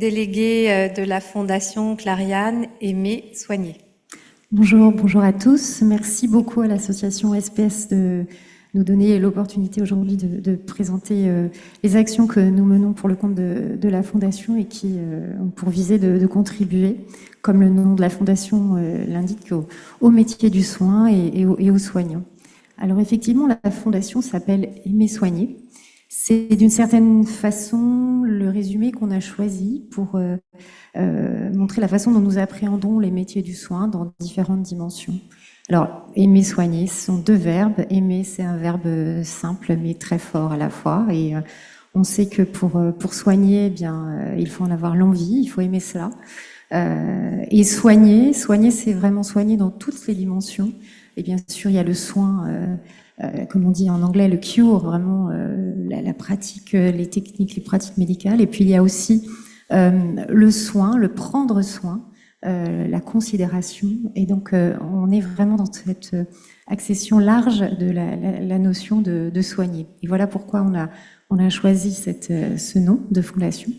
déléguée de la Fondation Clariane, Aimer Soigner. Bonjour à tous. Merci beaucoup à l'association SPS de nous donner l'opportunité aujourd'hui de présenter les actions que nous menons pour le compte de la Fondation et qui ont pour visée de contribuer, comme le nom de la Fondation l'indique, au métier du soin et aux soignants. Alors effectivement, la Fondation s'appelle Aimer Soigner. C'est d'une certaine façon le résumé qu'on a choisi pour montrer la façon dont nous appréhendons les métiers du soin dans différentes dimensions. Alors, aimer soigner, ce sont deux verbes. Aimer, c'est un verbe simple mais très fort à la fois. Et on sait que pour soigner, eh bien, il faut en avoir l'envie, il faut aimer cela. Et soigner, c'est vraiment soigner dans toutes les dimensions. Et bien sûr, il y a le soin, comme on dit en anglais, le cure, vraiment la pratique, les techniques, les pratiques médicales. Et puis il y a aussi le soin, le prendre soin, la considération. Et donc on est vraiment dans cette accession large de la notion de soigner. Et voilà pourquoi on a choisi ce nom de fondation.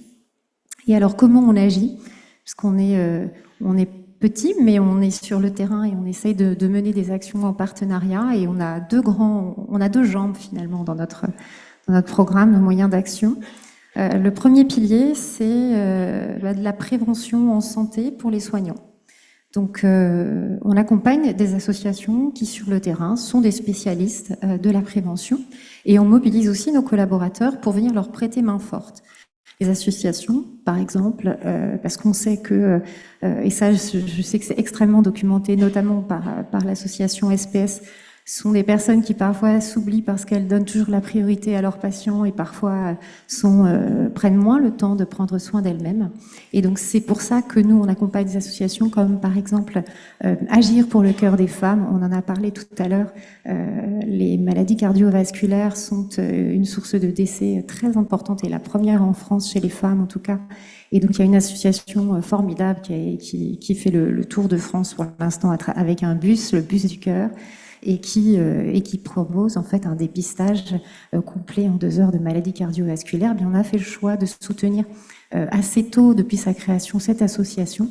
Et alors comment on agit? Parce qu'on est petit, mais on est sur le terrain et on essaye de mener des actions en partenariat. Et on a deux jambes finalement dans notre programme, nos moyens d'action. Le premier pilier, c'est de la prévention en santé pour les soignants. Donc, on accompagne des associations qui, sur le terrain, sont des spécialistes de la prévention et on mobilise aussi nos collaborateurs pour venir leur prêter main forte. Les associations, par exemple, parce qu'on sait que, et ça je sais que c'est extrêmement documenté, notamment par l'association SPS, sont des personnes qui parfois s'oublient parce qu'elles donnent toujours la priorité à leurs patients et parfois prennent moins le temps de prendre soin d'elles-mêmes. Et donc c'est pour ça que nous, on accompagne des associations comme par exemple Agir pour le cœur des femmes. On en a parlé tout à l'heure. Les maladies cardiovasculaires sont une source de décès très importante et la première en France chez les femmes en tout cas. Et donc il y a une association formidable qui fait le tour de France pour l'instant avec un bus, le bus du cœur, et qui propose en fait un dépistage complet en 2 heures de maladies cardiovasculaires. Bien, on a fait le choix de soutenir assez tôt depuis sa création cette association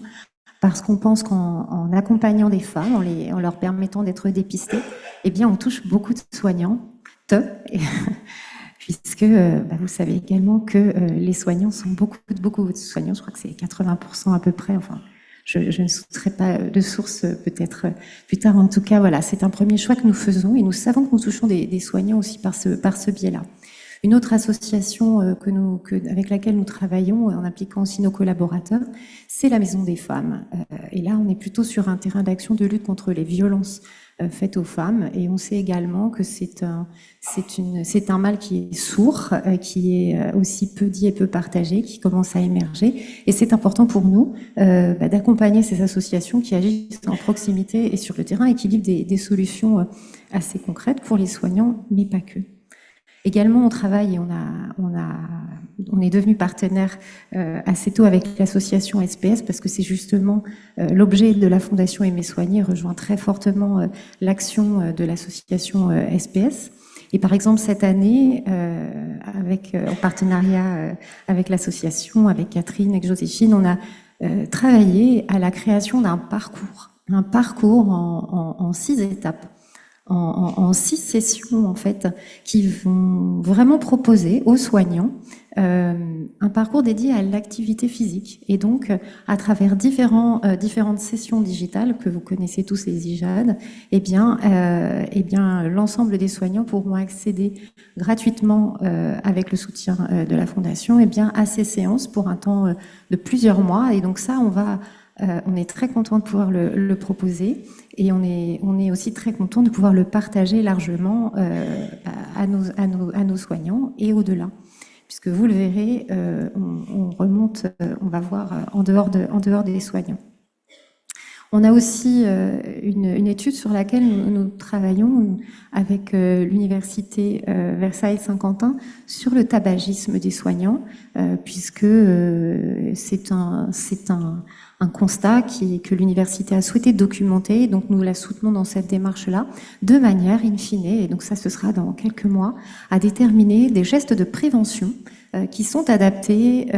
parce qu'on pense qu'en accompagnant des femmes, en leur permettant d'être dépistées, eh bien on touche beaucoup de soignants, puisque vous savez également que les soignants sont beaucoup de soignants, je crois que c'est 80% à peu près, enfin. Je ne citerai pas de source peut-être plus tard. En tout cas, voilà, c'est un premier choix que nous faisons et nous savons que nous touchons des soignants aussi par ce biais-là. Une autre association avec laquelle nous travaillons en impliquant aussi nos collaborateurs, c'est la Maison des Femmes. Et là, on est plutôt sur un terrain d'action de lutte contre les violences faites aux femmes. Et on sait également que c'est un mal qui est sourd, qui est aussi peu dit et peu partagé, qui commence à émerger. Et c'est important pour nous d'accompagner ces associations qui agissent en proximité et sur le terrain et qui livrent des solutions assez concrètes pour les soignants, mais pas que. Également, on travaille et on est devenu partenaire assez tôt avec l'association SPS parce que c'est justement l'objet de la Fondation Aimer Soigner rejoint très fortement l'action de l'association SPS. Et par exemple, cette année, en partenariat avec l'association, avec Catherine, avec Joséphine, on a travaillé à la création d'un parcours en 6 étapes. En 6 sessions en fait qui vont vraiment proposer aux soignants un parcours dédié à l'activité physique et donc à travers différentes sessions digitales que vous connaissez tous, les IJAD, eh bien l'ensemble des soignants pourront accéder gratuitement avec le soutien de la Fondation à ces séances pour un temps de plusieurs mois. Et donc ça, on est très content de pouvoir le proposer et on est aussi très content de pouvoir le partager largement à nos soignants et au-delà. Puisque vous le verrez, on va voir en dehors des soignants. On a aussi une étude sur laquelle nous travaillons avec l'université Versailles-Saint-Quentin sur le tabagisme des soignants, puisque c'est un constat que l'université a souhaité documenter, donc nous la soutenons dans cette démarche-là, de manière in fine, et donc ça ce sera dans quelques mois, à déterminer des gestes de prévention qui sont adaptées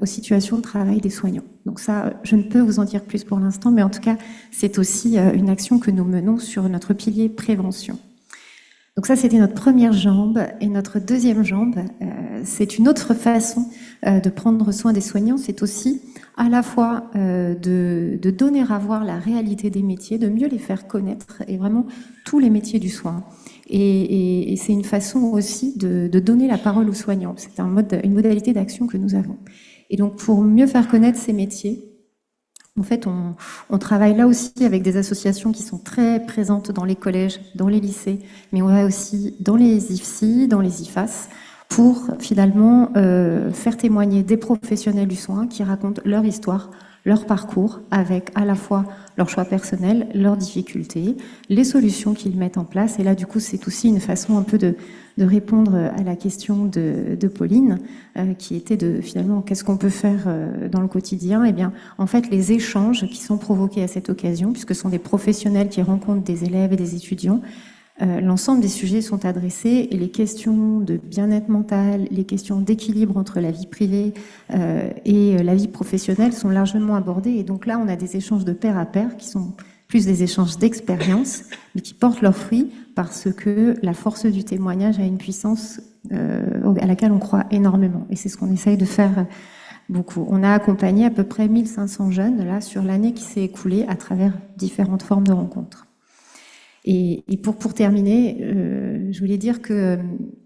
aux situations de travail des soignants. Donc ça, je ne peux vous en dire plus pour l'instant, mais en tout cas, c'est aussi une action que nous menons sur notre pilier prévention. Donc ça, c'était notre première jambe. Et notre deuxième jambe, c'est une autre façon de prendre soin des soignants. C'est aussi à la fois de donner à voir la réalité des métiers, de mieux les faire connaître, et vraiment tous les métiers du soin. Et c'est une façon aussi de donner la parole aux soignants. C'est une modalité d'action que nous avons. Et donc, pour mieux faire connaître ces métiers, en fait, on travaille là aussi avec des associations qui sont très présentes dans les collèges, dans les lycées, mais on va aussi dans les IFSI, dans les IFAS, pour finalement faire témoigner des professionnels du soin qui racontent leur histoire, leur parcours, avec à la fois leurs choix personnels, leurs difficultés, les solutions qu'ils mettent en place. Et là, du coup, c'est aussi une façon un peu de répondre à la question de Pauline, qui était de finalement, qu'est-ce qu'on peut faire dans le quotidien? Eh bien, en fait, les échanges qui sont provoqués à cette occasion, puisque ce sont des professionnels qui rencontrent des élèves et des étudiants, l'ensemble des sujets sont adressés et les questions de bien-être mental, les questions d'équilibre entre la vie privée et la vie professionnelle sont largement abordées. Et donc là, on a des échanges de pair à pair qui sont plus des échanges d'expérience, mais qui portent leurs fruits parce que la force du témoignage a une puissance à laquelle on croit énormément. Et c'est ce qu'on essaye de faire beaucoup. On a accompagné à peu près 1500 jeunes là, sur l'année qui s'est écoulée à travers différentes formes de rencontres. Et pour terminer, je voulais dire que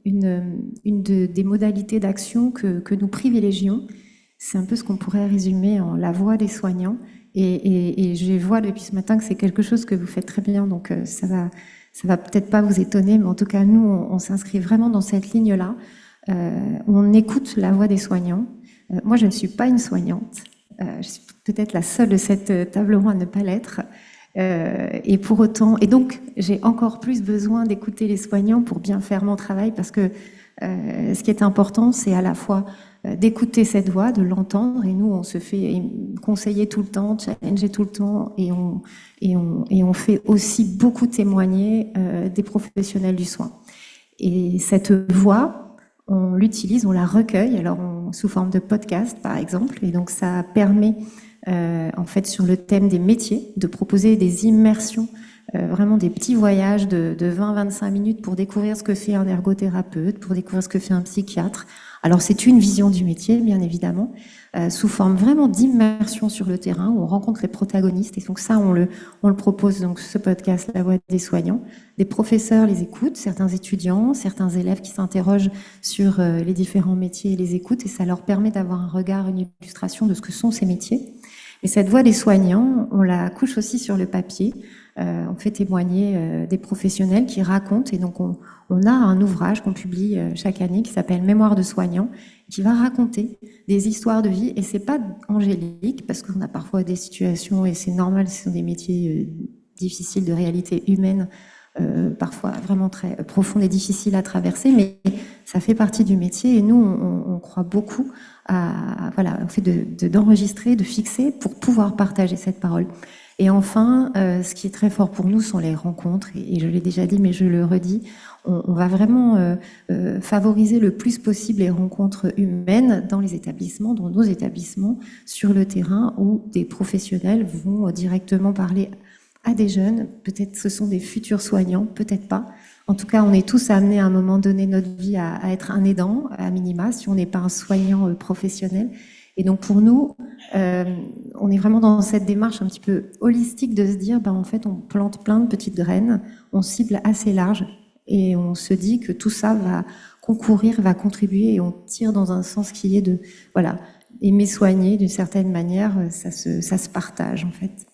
des modalités d'action que nous privilégions, c'est un peu ce qu'on pourrait résumer en la voix des soignants. Et je vois depuis ce matin que c'est quelque chose que vous faites très bien, donc ça va peut-être pas vous étonner, mais en tout cas, nous, on s'inscrit vraiment dans cette ligne-là. On écoute la voix des soignants. Moi, je ne suis pas une soignante. Je suis peut-être la seule de cette table ronde à ne pas l'être. Et pour autant, et donc j'ai encore plus besoin d'écouter les soignants pour bien faire mon travail, parce que ce qui est important, c'est à la fois d'écouter cette voix, de l'entendre, et nous on se fait conseiller tout le temps, challenger tout le temps, et on fait aussi beaucoup témoigner des professionnels du soin. Et cette voix, on l'utilise, on la recueille, alors sous forme de podcast par exemple, et donc ça permet en fait sur le thème des métiers, de proposer des immersions, vraiment des petits voyages de 20-25 minutes pour découvrir ce que fait un ergothérapeute, pour découvrir ce que fait un psychiatre. Alors c'est une vision du métier, bien évidemment, sous forme vraiment d'immersion sur le terrain, où on rencontre les protagonistes, et donc ça on le propose, donc ce podcast La Voix des soignants. Des professeurs les écoutent, certains étudiants, certains élèves qui s'interrogent sur les différents métiers et les écoutent, et ça leur permet d'avoir un regard, une illustration de ce que sont ces métiers. Et cette voix des soignants, on la couche aussi sur le papier. On fait témoigner des professionnels qui racontent. Et donc, on a un ouvrage qu'on publie chaque année qui s'appelle Mémoire de soignants, qui va raconter des histoires de vie. Et c'est pas angélique, parce qu'on a parfois des situations, et c'est normal, ce sont des métiers difficiles de réalité humaine, parfois vraiment très profonde et difficile à traverser, mais ça fait partie du métier. Et nous, on croit beaucoup au fait d'enregistrer, de fixer pour pouvoir partager cette parole. Et enfin, ce qui est très fort pour nous sont les rencontres, et je l'ai déjà dit, mais je le redis, on va vraiment favoriser le plus possible les rencontres humaines dans les établissements, dans nos établissements, sur le terrain, où des professionnels vont directement parler à des jeunes. Peut-être ce sont des futurs soignants, peut-être pas. En tout cas, on est tous amenés à un moment donné de notre vie à être un aidant, à minima, si on n'est pas un soignant professionnel. Et donc pour nous, on est vraiment dans cette démarche un petit peu holistique de se dire, en fait, on plante plein de petites graines, on cible assez large, et on se dit que tout ça va concourir, va contribuer, et on tire dans un sens qui est de, voilà, aimer soigner d'une certaine manière, ça se partage en fait.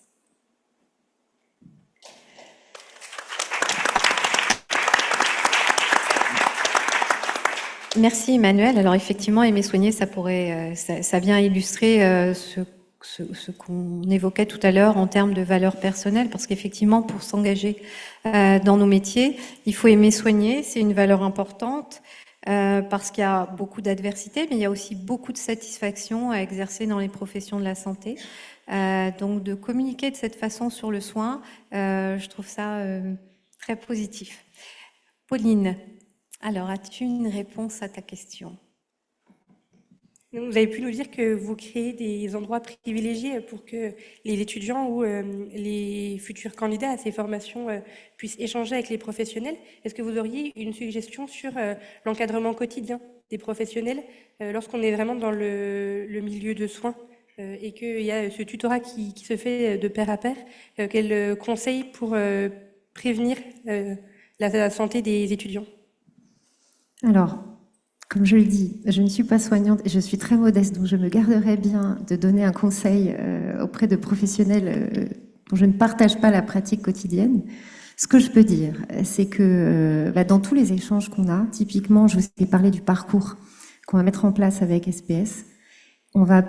Merci Emmanuel. Alors effectivement, aimer soigner, ça vient illustrer ce qu'on évoquait tout à l'heure en termes de valeurs personnelles, parce qu'effectivement, pour s'engager dans nos métiers, il faut aimer soigner, c'est une valeur importante, parce qu'il y a beaucoup d'adversité, mais il y a aussi beaucoup de satisfaction à exercer dans les professions de la santé. Donc de communiquer de cette façon sur le soin, je trouve ça très positif. Pauline, alors as-tu une réponse à ta question ? Vous avez pu nous dire que vous créez des endroits privilégiés pour que les étudiants ou les futurs candidats à ces formations puissent échanger avec les professionnels. Est-ce que vous auriez une suggestion sur l'encadrement quotidien des professionnels lorsqu'on est vraiment dans le milieu de soins et qu'il y a ce tutorat qui se fait de pair à pair? Quels conseils pour prévenir la santé des étudiants? Alors, comme je le dis, je ne suis pas soignante et je suis très modeste, donc je me garderai bien de donner un conseil auprès de professionnels dont je ne partage pas la pratique quotidienne. Ce que je peux dire, c'est que dans tous les échanges qu'on a, typiquement, je vous ai parlé du parcours qu'on va mettre en place avec SPS, on va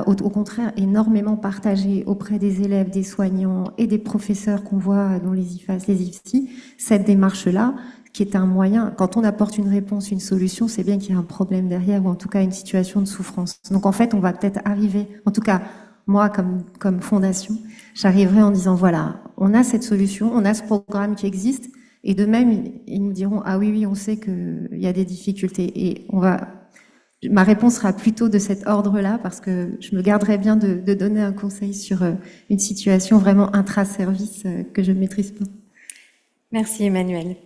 au contraire énormément partager auprès des élèves, des soignants et des professeurs qu'on voit dans les IFAS, les IFSI, cette démarche-là, qui est un moyen, quand on apporte une réponse, une solution, c'est bien qu'il y a un problème derrière ou en tout cas une situation de souffrance. Donc en fait, on va peut-être arriver, en tout cas moi comme fondation, j'arriverai en disant voilà, on a cette solution, on a ce programme qui existe et de même, ils nous diront ah oui, on sait qu'il y a des difficultés et ma réponse sera plutôt de cet ordre-là parce que je me garderai bien de donner un conseil sur une situation vraiment intra-service que je ne maîtrise pas. Merci Emmanuel.